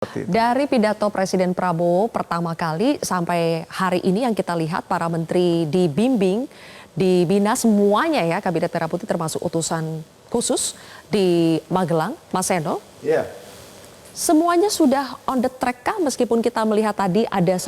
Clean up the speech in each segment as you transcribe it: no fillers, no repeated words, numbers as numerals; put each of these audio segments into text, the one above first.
Dari pidato Presiden Prabowo pertama kali sampai hari ini yang kita lihat para menteri dibimbing, dibina semuanya ya Kabinet Merah Putih termasuk utusan khusus di Magelang, Mas Seno. Iya. Semuanya sudah on the track kah meskipun kita melihat tadi ada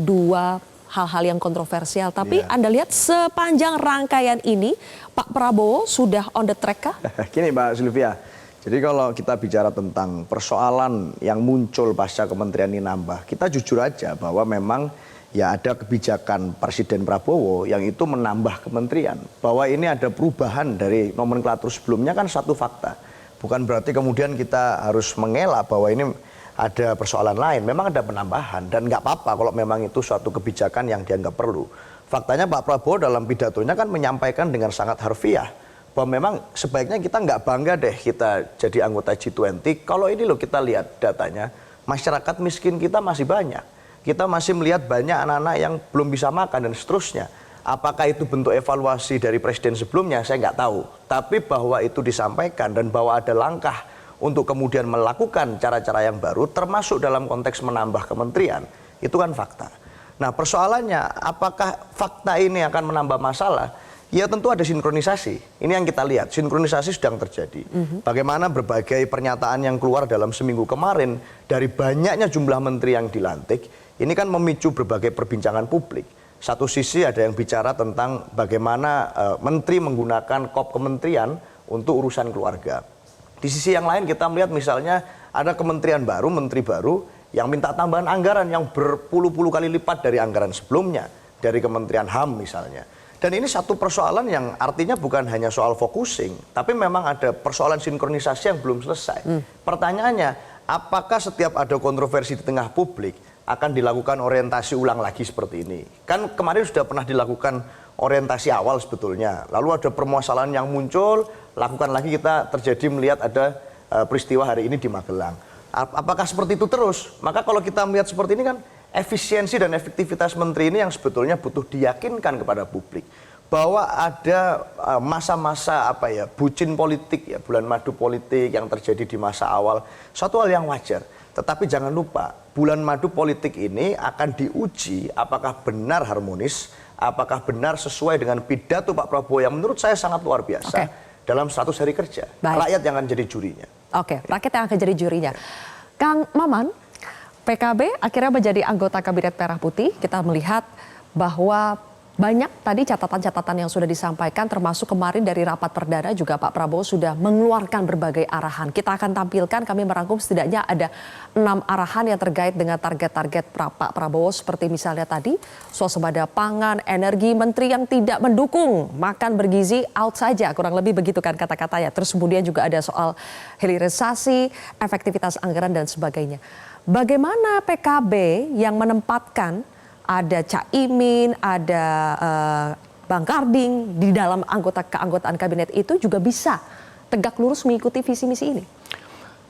dua hal-hal yang kontroversial. Tapi Anda lihat sepanjang rangkaian ini Pak Prabowo sudah on the track kah? Gini Mbak Sylvia. Jadi kalau kita bicara tentang persoalan yang muncul pasca kementerian ini nambah, kita jujur aja bahwa memang ya ada kebijakan Presiden Prabowo yang itu menambah kementerian. Bahwa ini ada perubahan dari nomenklatur sebelumnya kan satu fakta. Bukan berarti kemudian kita harus mengelak bahwa ini ada persoalan lain. Memang ada penambahan dan nggak apa-apa kalau memang itu suatu kebijakan yang dianggap perlu. Faktanya Pak Prabowo dalam pidatonya kan menyampaikan dengan sangat harfiah bahwa memang sebaiknya kita nggak bangga deh kita jadi anggota G20. Kalau ini loh kita lihat datanya, masyarakat miskin kita masih banyak. Kita masih melihat banyak anak-anak yang belum bisa makan dan seterusnya. Apakah itu bentuk evaluasi dari presiden sebelumnya? Saya nggak tahu. Tapi bahwa itu disampaikan dan bahwa ada langkah untuk kemudian melakukan cara-cara yang baru, termasuk dalam konteks menambah kementerian, itu kan fakta. Nah persoalannya, apakah fakta ini akan menambah masalah? Ya tentu ada sinkronisasi. Ini yang kita lihat, sinkronisasi sedang terjadi. Bagaimana berbagai pernyataan yang keluar dalam seminggu kemarin dari banyaknya jumlah menteri yang dilantik, ini kan memicu berbagai perbincangan publik. Satu sisi ada yang bicara tentang bagaimana menteri menggunakan kop kementerian untuk urusan keluarga. Di sisi yang lain kita melihat misalnya ada kementerian baru, menteri baru yang minta tambahan anggaran yang berpuluh-puluh kali lipat dari anggaran sebelumnya, dari Kementerian HAM misalnya. Dan ini satu persoalan yang artinya bukan hanya soal focusing, tapi memang ada persoalan sinkronisasi yang belum selesai. Pertanyaannya, apakah setiap ada kontroversi di tengah publik akan dilakukan orientasi ulang lagi seperti ini? Kan kemarin sudah pernah dilakukan orientasi awal sebetulnya. Lalu ada permasalahan yang muncul, lakukan lagi kita terjadi melihat ada peristiwa hari ini di Magelang. Apakah seperti itu terus? Maka kalau kita melihat seperti ini kan efisiensi dan efektivitas menteri ini yang sebetulnya butuh diyakinkan kepada publik bahwa ada masa-masa bucin politik ya, bulan madu politik yang terjadi di masa awal, suatu hal yang wajar. Tetapi jangan lupa bulan madu politik ini akan diuji apakah benar harmonis, apakah benar sesuai dengan pidato Pak Prabowo yang menurut saya sangat luar biasa dalam 100 hari kerja. Rakyat yang akan jadi jurinya. Rakyat yang akan jadi jurinya. Kang Maman, PKB akhirnya menjadi anggota Kabinet Merah Putih. Kita melihat bahwa banyak tadi catatan-catatan yang sudah disampaikan, termasuk kemarin dari rapat perdana juga Pak Prabowo sudah mengeluarkan berbagai arahan. Kita akan tampilkan, kami merangkum setidaknya ada 6 arahan yang terkait dengan target-target Pak Prabowo, seperti misalnya tadi swasembada pangan, energi, menteri yang tidak mendukung makan bergizi out saja, kurang lebih begitu kan kata-katanya. Terus kemudian juga ada soal hilirisasi, efektivitas anggaran dan sebagainya. Bagaimana PKB yang menempatkan ada Caimin, ada Bang Karding di dalam keanggotaan kabinet itu juga bisa tegak lurus mengikuti visi misi ini?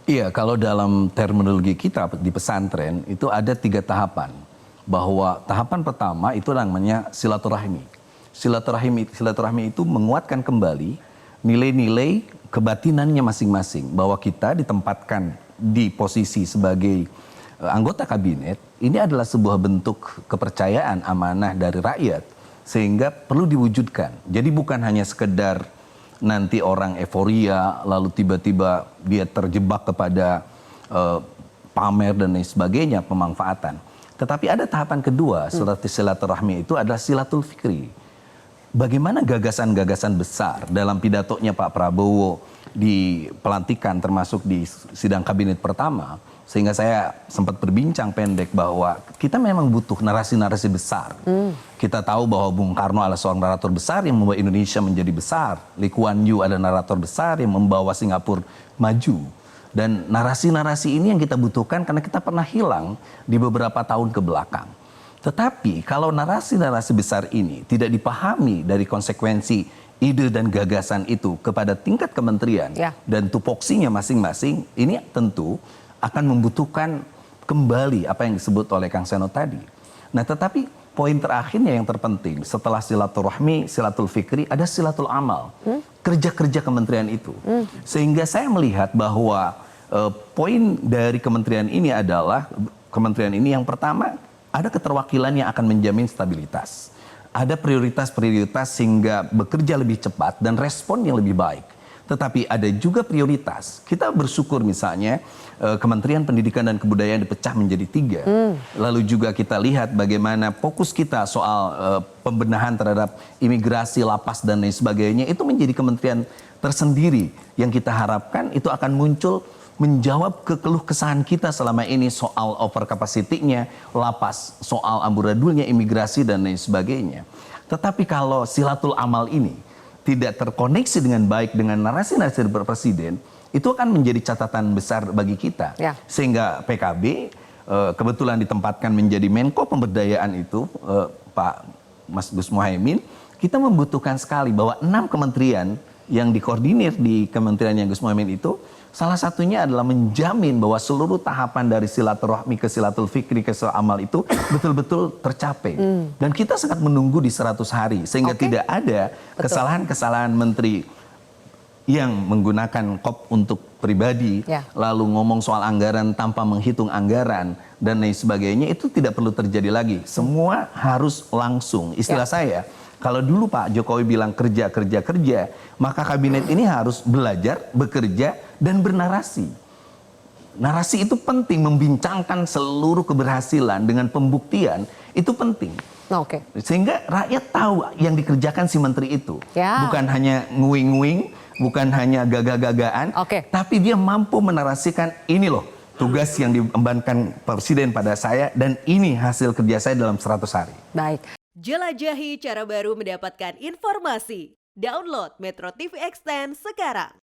Iya, kalau dalam terminologi kita di pesantren itu ada 3 tahapan. Bahwa tahapan pertama itu namanya silaturahmi. Silaturahmi itu menguatkan kembali nilai-nilai kebatinannya masing-masing. Bahwa kita ditempatkan di posisi sebagai anggota kabinet, ini adalah sebuah bentuk kepercayaan amanah dari rakyat sehingga perlu diwujudkan. Jadi bukan hanya sekedar nanti orang euforia lalu tiba-tiba dia terjebak kepada pamer dan lain sebagainya, pemanfaatan. Tetapi ada tahapan kedua setelah silaturahmi itu adalah silatul fikri. Bagaimana gagasan-gagasan besar dalam pidatonya Pak Prabowo di pelantikan termasuk di sidang kabinet pertama, sehingga saya sempat berbincang pendek bahwa kita memang butuh narasi-narasi besar. Kita tahu bahwa Bung Karno adalah seorang narator besar yang membawa Indonesia menjadi besar. Lee Kuan Yew adalah narator besar yang membawa Singapura maju. Dan narasi-narasi ini yang kita butuhkan karena kita pernah hilang di beberapa tahun ke belakang. Tetapi kalau narasi-narasi besar ini tidak dipahami dari konsekuensi ide dan gagasan itu kepada tingkat kementerian dan tupoksinya masing-masing, ini tentu akan membutuhkan kembali apa yang disebut oleh Kang Seno tadi. Nah tetapi poin terakhirnya yang terpenting setelah silaturahmi, silatul fikri, ada silatul amal. Kerja-kerja kementerian itu. Sehingga saya melihat bahwa poin dari kementerian ini adalah kementerian ini yang pertama ada keterwakilan yang akan menjamin stabilitas. Ada prioritas-prioritas sehingga bekerja lebih cepat dan respon yang lebih baik. Tetapi ada juga prioritas. Kita bersyukur misalnya Kementerian Pendidikan dan Kebudayaan dipecah menjadi 3. Lalu juga kita lihat bagaimana fokus kita soal pembenahan terhadap imigrasi, lapas dan lain sebagainya itu menjadi kementerian tersendiri yang kita harapkan itu akan muncul menjawab keluh kesahan kita selama ini soal over capacity-nya, lapas, soal amburadulnya imigrasi dan lain sebagainya. Tetapi kalau silatul amal ini tidak terkoneksi dengan baik dengan narasi-narasi dari Presiden, itu akan menjadi catatan besar bagi kita. Ya. Sehingga PKB kebetulan ditempatkan menjadi Menko Pemberdayaan itu, Pak Mas Gus Muhaimin, kita membutuhkan sekali bahwa 6 kementerian yang dikoordinir di kementerian yang Gus Muhaimin itu, salah satunya adalah menjamin bahwa seluruh tahapan dari silaturahmi ke silatul fikri ke amal itu betul-betul tercapai. Dan kita sangat menunggu di 100 hari sehingga tidak ada kesalahan-kesalahan menteri yang menggunakan kop untuk pribadi, lalu ngomong soal anggaran tanpa menghitung anggaran dan lain sebagainya, itu tidak perlu terjadi lagi. Semua harus langsung. Istilah saya, kalau dulu Pak Jokowi bilang kerja, kerja, kerja, maka kabinet ini harus belajar, bekerja, dan bernarasi. Narasi itu penting, membincangkan seluruh keberhasilan dengan pembuktian, itu penting. Sehingga rakyat tahu yang dikerjakan si menteri itu. Bukan hanya nguing-nguing, bukan hanya gagah-gagahan, tapi dia mampu menarasikan ini loh tugas yang diembankan Presiden pada saya dan ini hasil kerja saya dalam 100 hari. Baik. Jelajahi cara baru mendapatkan informasi. Download Metro TV Extend sekarang.